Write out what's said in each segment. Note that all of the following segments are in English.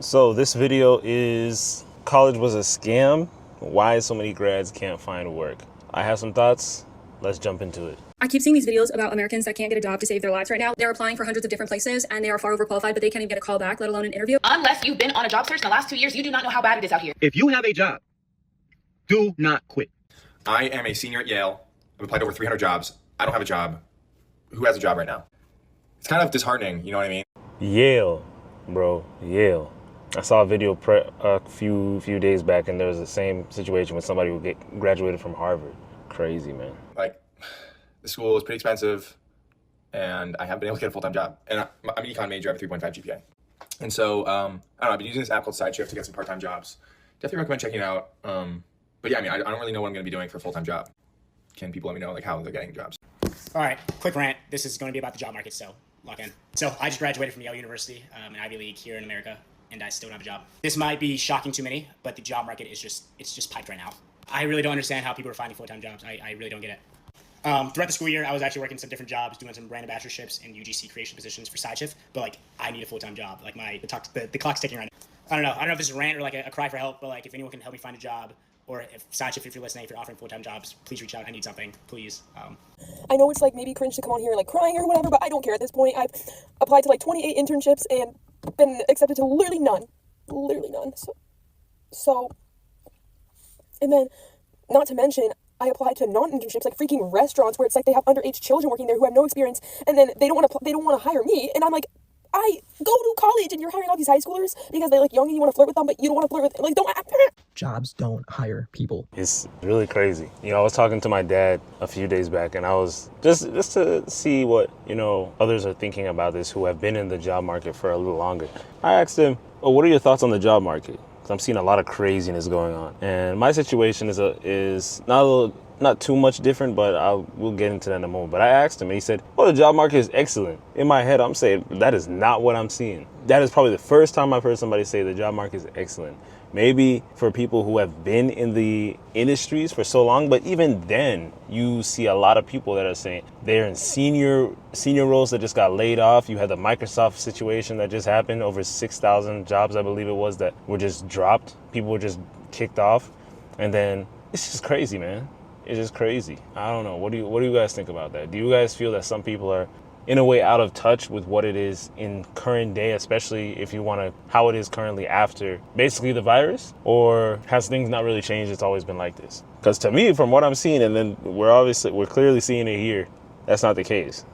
So this video is college was a scam. Why so many grads can't find work. I have some thoughts. Let's jump into it. I keep seeing these videos about Americans that can't get a job to save their lives right now. They're applying for hundreds of different places and they are far overqualified, but they can't even get a call back, let alone an interview. Unless you've been on a job search in the last 2 years, you do not know how bad it is out here. If you have a job, do not quit. I am a senior at Yale. I've applied to over 300 jobs. I don't have a job. Who has a job right now? It's kind of disheartening, you know what I mean? Yale, bro, Yale. I saw a video a few days back, and there was the same situation with somebody who graduated from Harvard. Crazy, man. Like, the school is pretty expensive, and I haven't been able to get a full-time job. And I'm an econ major. I have a 3.5 GPA. And so, I don't know, I've been using this app called SideShift to get some part-time jobs. Definitely recommend checking it out. But yeah, I mean, I don't really know what I'm going to be doing for a full-time job. Can people let me know, like, how they're getting jobs? All right, quick rant. This is going to be about the job market, so lock in. So I just graduated from Yale University, an Ivy League here in America, and I still don't have a job. This might be shocking to many, but the job market is just piped right now. I really don't understand how people are finding full-time jobs. I really don't get it. Throughout the school year, I was actually working some different jobs, doing some random bachelorships and UGC creation positions for SideShift, but like I need a full-time job. Like the clock's ticking right now. I don't know if this is a rant or like a cry for help, but like if anyone can help me find a job, or if SideShift, if you're listening, if you're offering full-time jobs, please reach out. I need something, please. I know it's like maybe cringe to come on here like crying or whatever, but I don't care at this point. I've applied to like 28 internships and been accepted to literally none. So, and then, not to mention, I applied to non-internships like freaking restaurants where it's like they have underage children working there who have no experience, and then they don't want to hire me, and I'm like, I go to college and you're hiring all these high schoolers because they're like young and you want to flirt with them, but you don't want to flirt with, like, don't. Jobs don't hire people. It's really crazy. You know, I was talking to my dad a few days back, and I was just to see what, you know, others are thinking about this who have been in the job market for a little longer. I asked him, oh, what are your thoughts on the job market? Because I'm seeing a lot of craziness going on. And my situation is not too much different, but we'll get into that in a moment. But I asked him, and he said, well, the job market is excellent. In my head, I'm saying, that is not what I'm seeing. That is probably the first time I've heard somebody say the job market is excellent. Maybe for people who have been in the industries for so long, but even then, you see a lot of people that are saying they're in senior roles that just got laid off. You had the Microsoft situation that just happened, over 6,000 jobs, I believe it was, that were just dropped. People were just kicked off. And then it's just crazy, man. It's just crazy. I don't know. What do you guys think about that? Do you guys feel that some people are in a way out of touch with what it is in current day, especially if you want to, how it is currently after basically the virus? Or has things not really changed? It's always been like this? Because to me, from what I'm seeing, and then we're clearly seeing it here, that's not the case.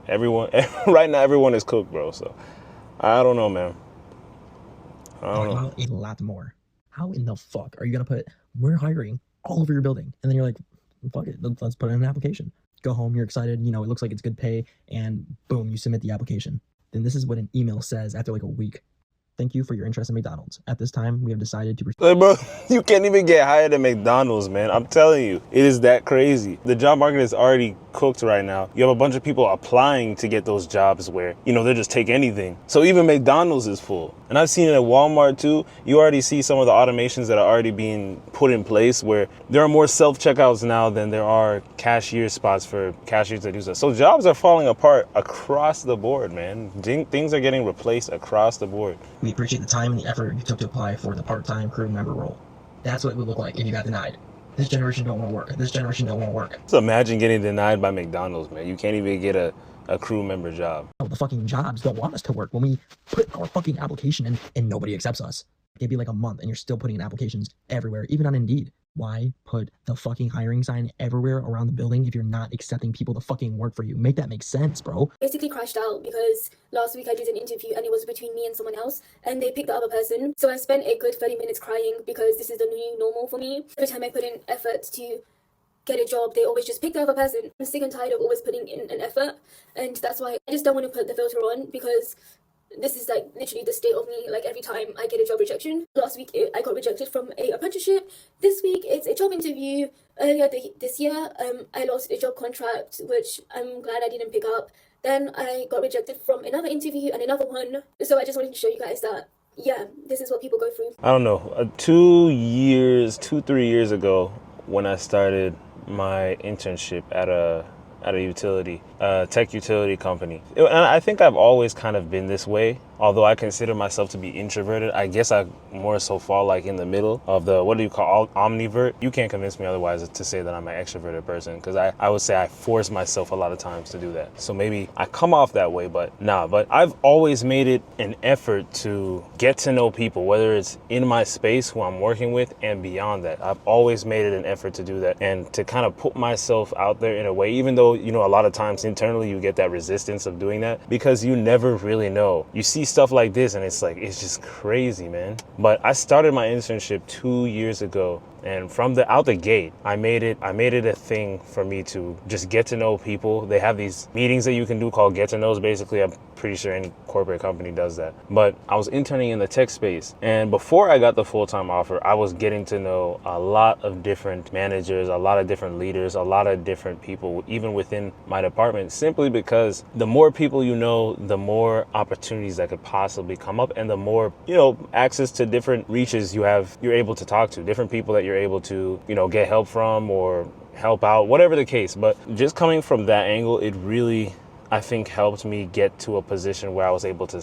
Right now, everyone is cooked, bro. So I don't know, man. I don't know. A lot more. How in the fuck are you going to put, we're hiring all over your building, and then you're like, fuck it, let's put in an application. Go home, you're excited, you know, it looks like it's good pay, and boom, you submit the application. Then this is what an email says after like a week. Thank you for your interest in McDonald's. At this time, we have decided to... Hey, bro, you can't even get hired at McDonald's, man. I'm telling you, it is that crazy. The job market is already cooked right now. You have a bunch of people applying to get those jobs where, you know, they just take anything. So even McDonald's is full. And I've seen it at Walmart too. You already see some of the automations that are already being put in place where there are more self-checkouts now than there are cashier spots for cashiers that do that. So jobs are falling apart across the board, man. Things are getting replaced across the board. We appreciate the time and the effort you took to apply for the part-time crew member role. That's what it would look like if you got denied. This generation don't want to work. This generation don't want to work. So imagine getting denied by McDonald's, man. You can't even get a crew member job. Oh, the fucking jobs don't want us to work when we put our fucking application in and nobody accepts us. It'd be like a month and you're still putting in applications everywhere, even on Indeed. Why put the fucking hiring sign everywhere around the building if you're not accepting people to fucking work for you? Make that make sense, bro. Basically crashed out because last week I did an interview and it was between me and someone else and they picked the other person. So I spent a good 30 minutes crying because this is the new normal for me. Every time I put in effort to get a job, they always just pick the other person. I'm sick and tired of always putting in an effort, and that's why I just don't want to put the filter on, because this is like literally the state of me. Like every time I get a job rejection. Last week I got rejected from a apprenticeship. This week it's a job interview. Earlier this year I lost a job contract, which I'm glad I didn't pick up. Then I got rejected from another interview and another one. So I just wanted to show you guys that, yeah, this is what people go through. I don't know, 3 years ago when I started my internship at a utility, tech utility company. And I think I've always kind of been this way. although I consider myself to be introverted, I guess I more so fall like in the middle of the, what do you call, omnivert. You can't convince me otherwise to say that I'm an extroverted person, because I would say I force myself a lot of times to do that. So maybe I come off that way, but nah. But I've always made it an effort to get to know people, whether it's in my space, who I'm working with, and beyond that. I've always made it an effort to do that and to kind of put myself out there in a way, even though, you know, a lot of times internally you get that resistance of doing that, because you never really know. You see stuff like this and it's like, it's just crazy, man. But I started my internship 2 years ago, and from out the gate, I made it a thing for me to just get to know people. They have these meetings that you can do called get to knows. Basically, I'm pretty sure any corporate company does that. But I was interning in the tech space, and before I got the full-time offer, I was getting to know a lot of different managers, a lot of different leaders, a lot of different people, even within my department, simply because the more people you know, the more opportunities that could possibly come up, and the more, you know, access to different reaches you're able to talk to, different people that you're able to, you know, get help from or help out, whatever the case. But just coming from that angle, it really, I think, helped me get to a position where I was able to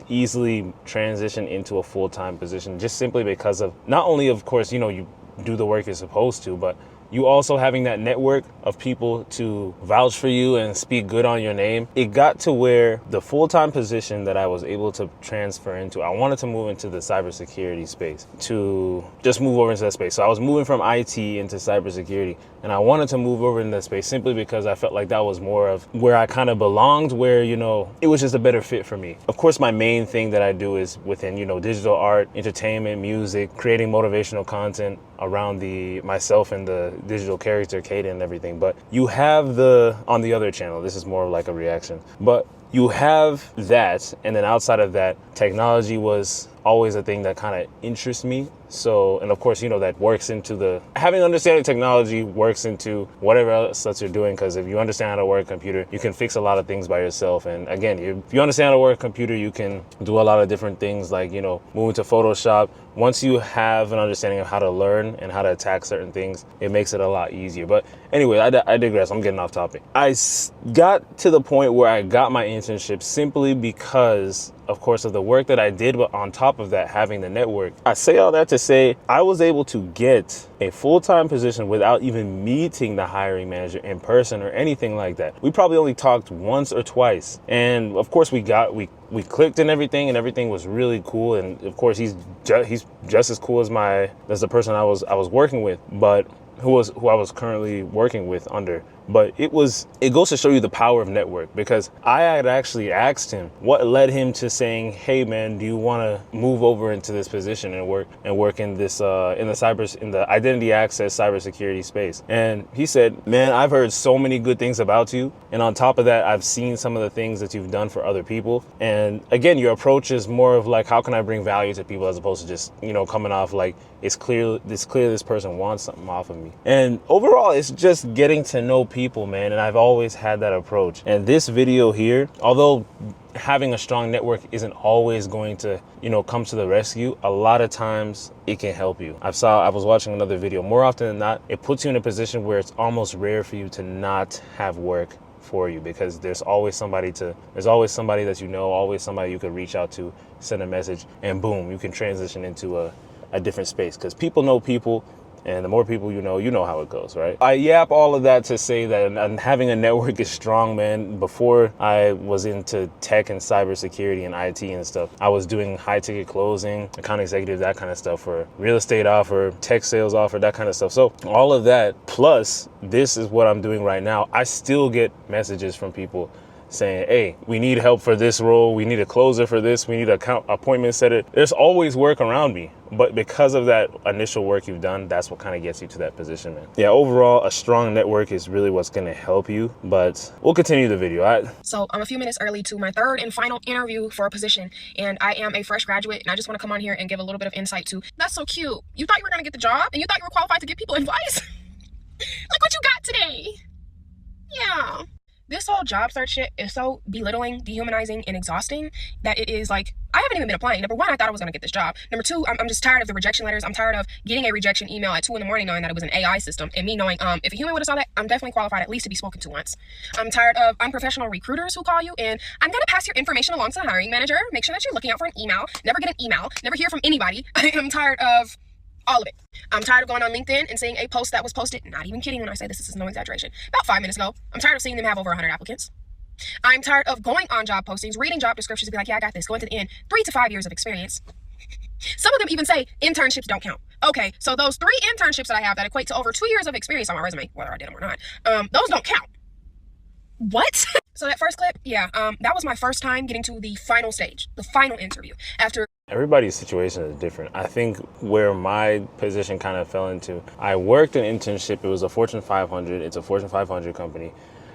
easily transition into a full-time position, just simply because of, not only, of course, you know, you do the work you're supposed to, but you also having that network of people to vouch for you and speak good on your name. It got to where the full-time position that I was able to transfer into, I wanted to move into the cybersecurity space, to just move over into that space. So I was moving from IT into cybersecurity, and I wanted to move over in that space simply because I felt like that was more of where I kind of belonged, where, you know, it was just a better fit for me. Of course, my main thing that I do is within, you know, digital art, entertainment, music, creating motivational content around myself and the digital character Kaden and everything. But you have on the other channel, this is more of like a reaction, but you have that, and then outside of that, technology was always a thing that kind of interests me. So, and of course, you know, that works into having understanding technology works into whatever else that you're doing, because if you understand how to work a computer, you can fix a lot of things by yourself. And again, if you understand how to work a computer, you can do a lot of different things, like, you know, moving to Photoshop. Once you have an understanding of how to learn and how to attack certain things, it makes it a lot easier. But anyway, I digress. I'm getting off topic. I got to the point where I got my internship simply because, of course, of the work that I did, but on top of that, having the network. I say all that to say I was able to get a full-time position without even meeting the hiring manager in person or anything like that. We probably only talked once or twice. And of course we clicked and everything was really cool. And of course he's just as cool as the person I was working with, but who I was currently working with under. But it goes to show you the power of network, because I had actually asked him what led him to saying, hey man, do you want to move over into this position and work in this in the identity access cybersecurity space? And he said, man, I've heard so many good things about you, and on top of that, I've seen some of the things that you've done for other people. And again, your approach is more of like, how can I bring value to people, as opposed to just, you know, coming off like it's clear this person wants something off of me. And overall, it's just getting to know people, man. And I've always had that approach. And this video here, although having a strong network isn't always going to, you know, come to the rescue, a lot of times it can help you. I was watching another video. More often than not, it puts you in a position where it's almost rare for you to not have work for you, because there's always somebody that you know, always somebody you could reach out to, send a message, and boom, you can transition into a different space, because people know people. And the more people you know how it goes, right? I yap all of that to say that having a network is strong, man. Before I was into tech and cybersecurity and IT and stuff, I was doing high ticket closing, account executive, that kind of stuff, for real estate offer, tech sales offer, that kind of stuff. So all of that, plus this is what I'm doing right now. I still get messages from people saying, hey, we need help for this role, we need a closer for this, we need an appointment setter. There's always work around me. But because of that initial work you've done, that's what kind of gets you to that position, man. Yeah, overall, a strong network is really what's going to help you. But we'll continue the video. So I'm a few minutes early to my third and final interview for a position, and I am a fresh graduate, and I just want to come on here and give a little bit of insight to, that's so cute. You thought you were going to get the job, and you thought you were qualified to give people advice? Look what you got today. Yeah. This whole job search shit is so belittling, dehumanizing, and exhausting that it is like, I haven't even been applying. Number one, I thought I was going to get this job. Number two, I'm just tired of the rejection letters. I'm tired of getting a rejection email at 2 in the morning knowing that it was an AI system, and me knowing if a human would have saw that, I'm definitely qualified at least to be spoken to once. I'm tired of unprofessional recruiters who call you and I'm going to pass your information along to the hiring manager. Make sure that you're looking out for an email. Never get an email. Never hear from anybody. I am tired of all of it. I'm tired of going on LinkedIn and seeing a post that was posted, not even kidding when I say this is no exaggeration, about 5 minutes ago. I'm tired of seeing them have over 100 applicants. I'm tired of going on job postings, reading job descriptions, and be like, yeah, I got this. Going to the end, 3 to 5 years of experience. Some of them even say internships don't count. Okay, so those 3 internships that I have that equate to over 2 years of experience on my resume, whether I did them or not, those don't count. What? So that first clip, yeah, that was my first time getting to the final stage, the final interview. After Everybody's situation is different. I think where my position kind of fell into, I worked an internship. It was a Fortune 500. It's a Fortune 500 company.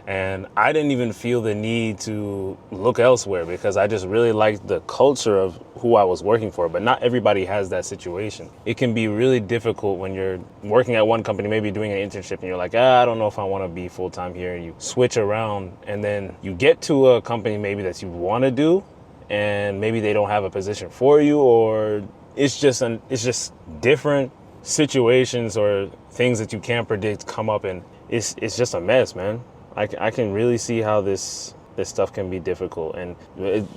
And I didn't even feel the need to look elsewhere because I just really liked the culture of who I was working for. But not everybody has that situation. It can be really difficult when you're working at one company, maybe doing an internship, and you're like, I don't know if I want to be full-time here. And you switch around, and then you get to a company maybe that you want to do, and maybe they don't have a position for you, or it's just different situations or things that you can't predict come up, and it's just a mess, man. I can really see how this stuff can be difficult, and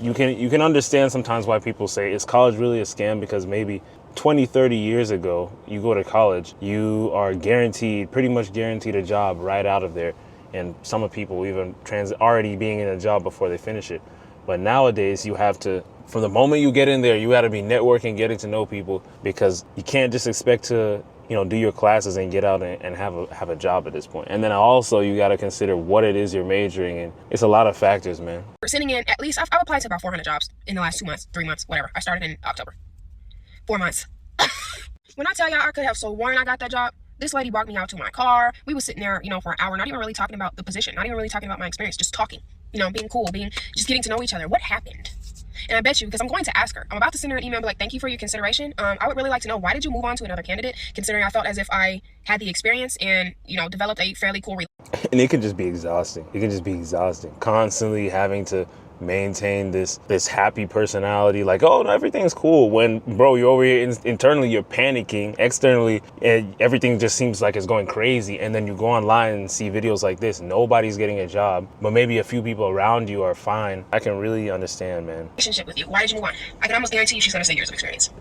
you can understand sometimes why people say, is college really a scam? Because maybe 20, 30 years ago, you go to college, you are pretty much guaranteed a job right out of there, and some of people even already being in a job before they finish it. But nowadays, you have to, from the moment you get in there, you got to be networking, getting to know people, because you can't just expect to do your classes and get out and have a job at this point. And then also you got to consider what it is you're majoring in. It's a lot of factors, man. we're sending in at least, I've applied to about 400 jobs in the last 2 months, 3 months, whatever. I started in October. 4 months. When I tell y'all I could have sworn I got that job, this lady brought me out to my car. We were sitting there, for an hour, not even really talking about the position, not even really talking about my experience, just talking, being cool, just getting to know each other. What happened? And I bet you, because I'm going to ask her, I'm about to send her an email and be like, thank you for your consideration. I would really like to know, why did you move on to another candidate, considering I felt as if I had the experience and, developed a fairly cool relationship. And it can just be exhausting. It can just be exhausting. Constantly having to maintain this happy personality, like, oh no, everything's cool, when bro, you're over here internally you're panicking, externally and everything just seems like it's going crazy. And then you go online and see videos like this, nobody's getting a job, but maybe a few people around you are fine. I can really understand, man. Relationship with you. Why did you move on? I can almost guarantee you she's gonna say years of experience.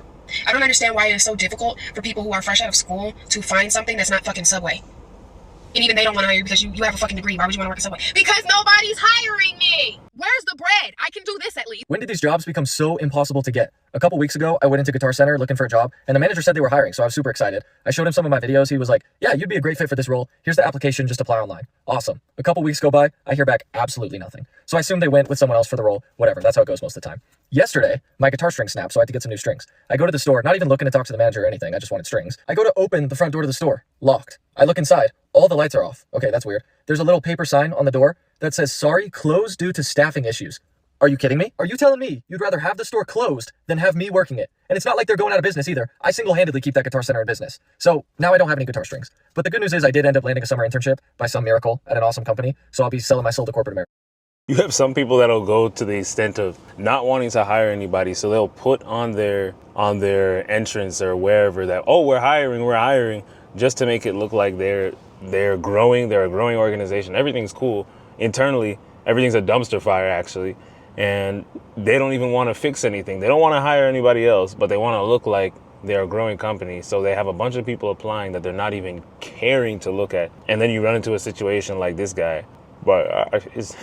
I don't understand why it is so difficult for people who are fresh out of school to find something that's not fucking Subway. And even they don't want to hire you because you have a fucking degree. Why would you want to work at Subway? Because nobody's hiring me. Where's the bread? I can do this at least. When did these jobs become so impossible to get? A couple weeks ago, I went into Guitar Center looking for a job, and the manager said they were hiring, so I was super excited. I showed him some of my videos. He was like, yeah, you'd be a great fit for this role. Here's the application, just apply online. Awesome. A couple weeks go by, I hear back absolutely nothing. So I assumed they went with someone else for the role. Whatever, that's how it goes most of the time. Yesterday, my guitar string snapped, so I had to get some new strings. I go to the store, not even looking to talk to the manager or anything, I just wanted strings. I go to open the front door to the store, locked. I look inside, all the lights are off. Okay, that's weird. There's a little paper sign on the door that says, sorry, closed due to staffing issues. Are you kidding me? Are you telling me you'd rather have the store closed than have me working it? And it's not like they're going out of business either. I single-handedly keep that Guitar Center in business. So now I don't have any guitar strings. But the good news is I did end up landing a summer internship by some miracle at an awesome company. So I'll be selling my soul to corporate America. You have some people that'll go to the extent of not wanting to hire anybody, so they'll put on their entrance or wherever that, oh, we're hiring, just to make it look like they're growing, they're a growing organization, everything's cool. Internally, everything's a dumpster fire actually, and they don't even want to fix anything. They don't want to hire anybody else, but they want to look like they're a growing company. So they have a bunch of people applying that they're not even caring to look at. And then you run into a situation like this guy. But it's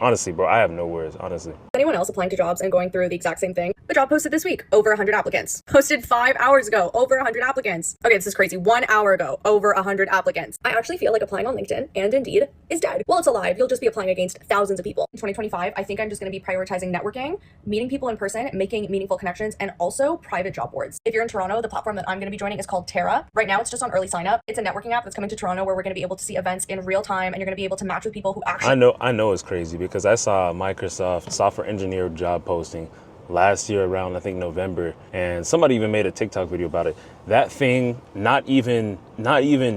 honestly, bro, I have no words, honestly. Anyone else applying to jobs and going through the exact same thing? The job posted this week, over 100 applicants. Posted 5 hours ago, over 100 applicants. Okay, this is crazy. 1 hour ago, over 100 applicants. I actually feel like applying on LinkedIn and Indeed is dead. Well, it's alive. You'll just be applying against thousands of people. In 2025, I think I'm just going to be prioritizing networking, meeting people in person, making meaningful connections, and also private job boards. If you're in Toronto, the platform that I'm going to be joining is called Terra. Right now, it's just on early sign up. It's a networking app that's coming to Toronto where we're going to be able to see events in real time, and you're going to be able to match with people who actually... I know it's crazy because I saw a Microsoft software engineer job posting last year around, I think, November, and somebody even made a TikTok video about it. That thing, not even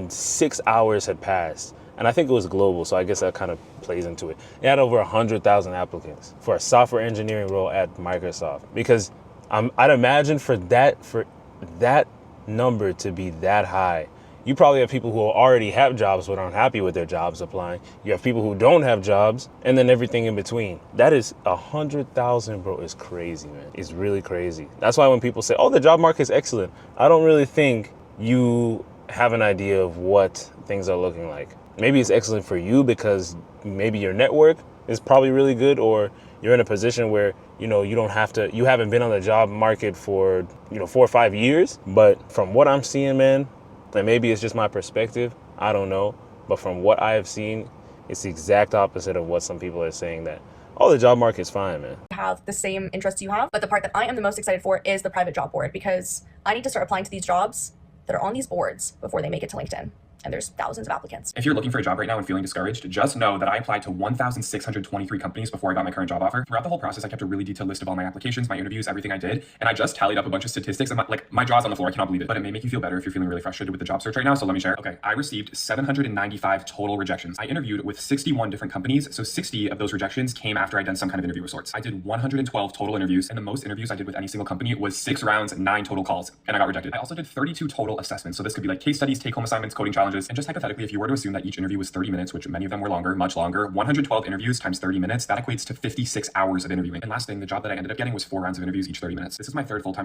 6 hours had passed, and I think it was global, so I guess that kind of plays into it. It had over 100,000 applicants for a software engineering role at Microsoft. Because I'd imagine for that number to be that high, you probably have people who already have jobs but aren't happy with their jobs applying. You have people who don't have jobs, and then everything in between. That is 100,000, bro, is crazy, man. It's really crazy. That's why when people say, oh, the job market is excellent, I don't really think you have an idea of what things are looking like. Maybe it's excellent for you because maybe your network is probably really good, or you're in a position where, you haven't been on the job market for, 4 or 5 years. But from what I'm seeing, man, and maybe it's just my perspective, I don't know. But from what I have seen, it's the exact opposite of what some people are saying, that, oh, the job market's fine, man. Have the same interests you have, but the part that I am the most excited for is the private job board, because I need to start applying to these jobs that are on these boards before they make it to LinkedIn. And there's thousands of applicants. If you're looking for a job right now and feeling discouraged, just know that I applied to 1,623 companies before I got my current job offer. Throughout the whole process, I kept a really detailed list of all my applications, my interviews, everything I did, and I just tallied up a bunch of statistics. And my jaw's on the floor, I cannot believe it. But it may make you feel better if you're feeling really frustrated with the job search right now, so let me share. Okay, I received 795 total rejections. I interviewed with 61 different companies, so 60 of those rejections came after I'd done some kind of interview of sorts. I did 112 total interviews, and the most interviews I did with any single company was 6 rounds, 9 total calls, and I got rejected. I also did 32 total assessments, so this could be like case studies, take-home assignments, coding challenges, and just hypothetically, if you were to assume that each interview was 30 minutes, which many of them were longer, much longer, 112 interviews times 30 minutes, that equates to 56 hours of interviewing. And last thing, the job that I ended up getting was 4 rounds of interviews, each 30 minutes. This is my 3rd full-time.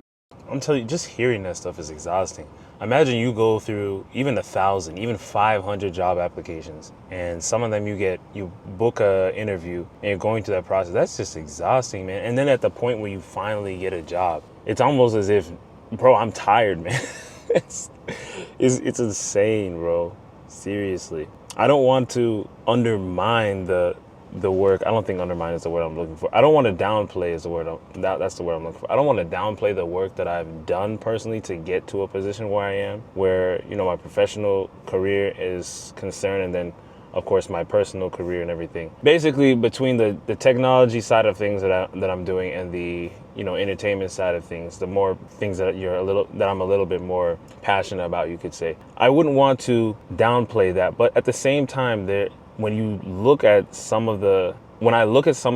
I'm telling you, just hearing that stuff is exhausting. Imagine you go through even 1,000, even 500 job applications, and some of them you book a interview and you're going through that process. That's just exhausting, man. And then at the point where you finally get a job, it's almost as if, bro, I'm tired, man. it's insane, bro. Seriously. I don't want to undermine the work. I don't think undermine is the word I'm looking for. I don't want to downplay is the word. That's the word I'm looking for. I don't want to downplay the work that I've done personally to get to a position where I am, where, my professional career is concerned, and then, of course, my personal career and everything. Basically, between the technology side of things that I'm doing and the entertainment side of things, the more things that I'm a little bit more passionate about, you could say. I wouldn't want to downplay that, but at the same time, when I look at some of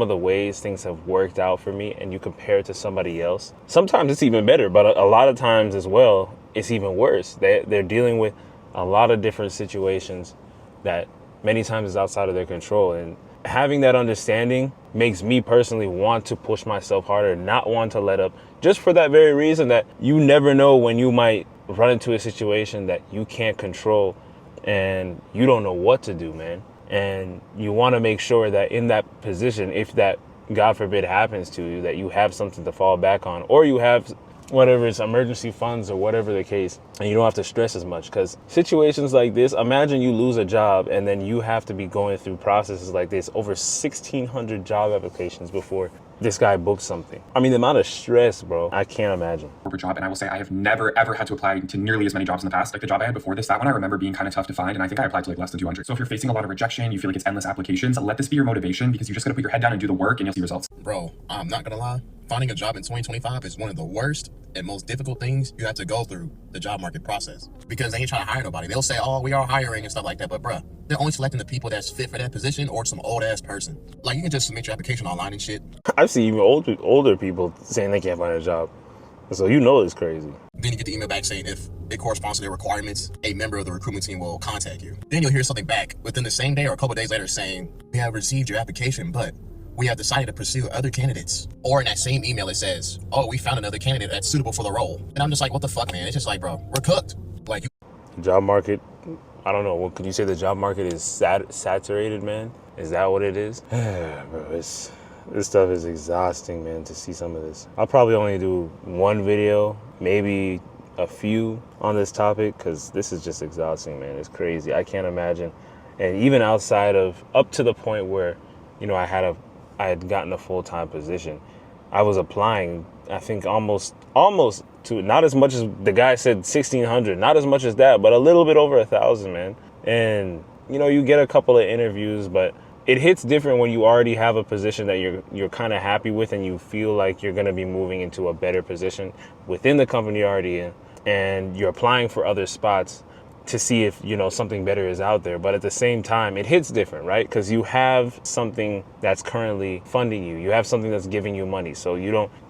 the ways things have worked out for me, and you compare it to somebody else, sometimes it's even better, but a lot of times as well, it's even worse. They're dealing with a lot of different situations that many times is outside of their control. And having that understanding makes me personally want to push myself harder, not want to let up, just for that very reason that you never know when you might run into a situation that you can't control and you don't know what to do, man. And you want to make sure that in that position, if that, God forbid, happens to you, that you have something to fall back on, or you have whatever it's emergency funds or whatever the case, and you don't have to stress as much. Because situations like this, imagine you lose a job and then you have to be going through processes like this, over 1,600 job applications before this guy booked something. I mean, the amount of stress, bro, I can't imagine. Corporate job, and I will say I have never ever had to apply to nearly as many jobs in the past. Like the job I had before this, that one I remember being kind of tough to find, and I think I applied to like less than 200. So if you're facing a lot of rejection, you feel like it's endless applications, let this be your motivation, because you just gotta put your head down and do the work and you'll see results. Bro, I'm not gonna lie, finding a job in 2025 is one of the worst and most difficult things you have to go through the job market process, because they ain't trying to hire nobody. They'll say, oh, we are hiring and stuff like that, but bruh, they're only selecting the people that's fit for that position or some old ass person. Like, you can just submit your application online and shit. I've seen even older people saying they can't find a job. So it's crazy. Then you get the email back saying if it corresponds to their requirements, a member of the recruitment team will contact you. Then you'll hear something back within the same day or a couple days later saying, we have received your application, but we have decided to pursue other candidates. Or in that same email, it says, oh, we found another candidate that's suitable for the role. And I'm just like, what the fuck, man? It's just like, bro, we're cooked. Like, job market, I don't know. What could you say? The job market is saturated, man? Is that what it is? Bro, this stuff is exhausting, man, to see some of this. I'll probably only do one video, maybe a few on this topic, because this is just exhausting, man. It's crazy. I can't imagine. And even outside of, up to the point where, I had gotten a full-time position, I was applying, I think almost to, not as much as the guy said 1,600, not as much as that, but a little bit over 1,000, man. And, you get a couple of interviews, but it hits different when you already have a position that you're kind of happy with, and you feel like you're going to be moving into a better position within the company you're already in, and you're applying for other spots. to see if, you know, something better is out there. But at the same time, it hits different, right? Because you have something that's currently funding you. You have something that's giving you money. So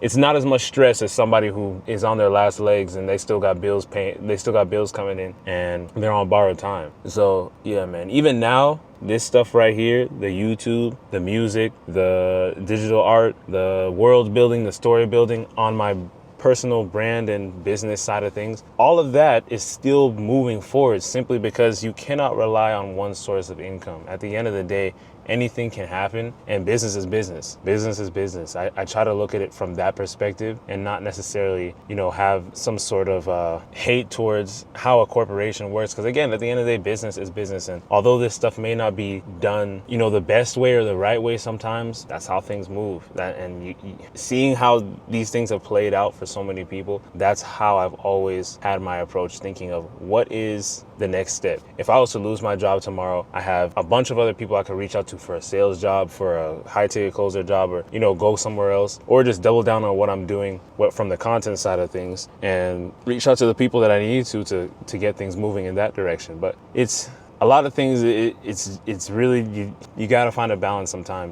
it's not as much stress as somebody who is on their last legs and they still got bills coming in and they're on borrowed time. So yeah, man, even now, this stuff right here, the YouTube, the music, the digital art, the world building, the story building on my personal brand and business side of things, all of that is still moving forward simply because you cannot rely on one source of income. At the end of the day, anything can happen, and business is business. Business is business. I try to look at it from that perspective and not necessarily, you know, have some sort of hate towards how a corporation works. Because again, at the end of the day, business is business. And although this stuff may not be done, you know, the best way or the right way sometimes, that's how things move. Seeing how these things have played out for so many people, that's how I've always had my approach, thinking of what is the next step. If I was to lose my job tomorrow, I have a bunch of other people I could reach out to for a sales job, for a high ticket closer job, or, you know, go somewhere else, or just double down on what I'm doing from the content side of things and reach out to the people that I need to get things moving in that direction. But it's a lot of things. It's really, you got to find a balance sometimes.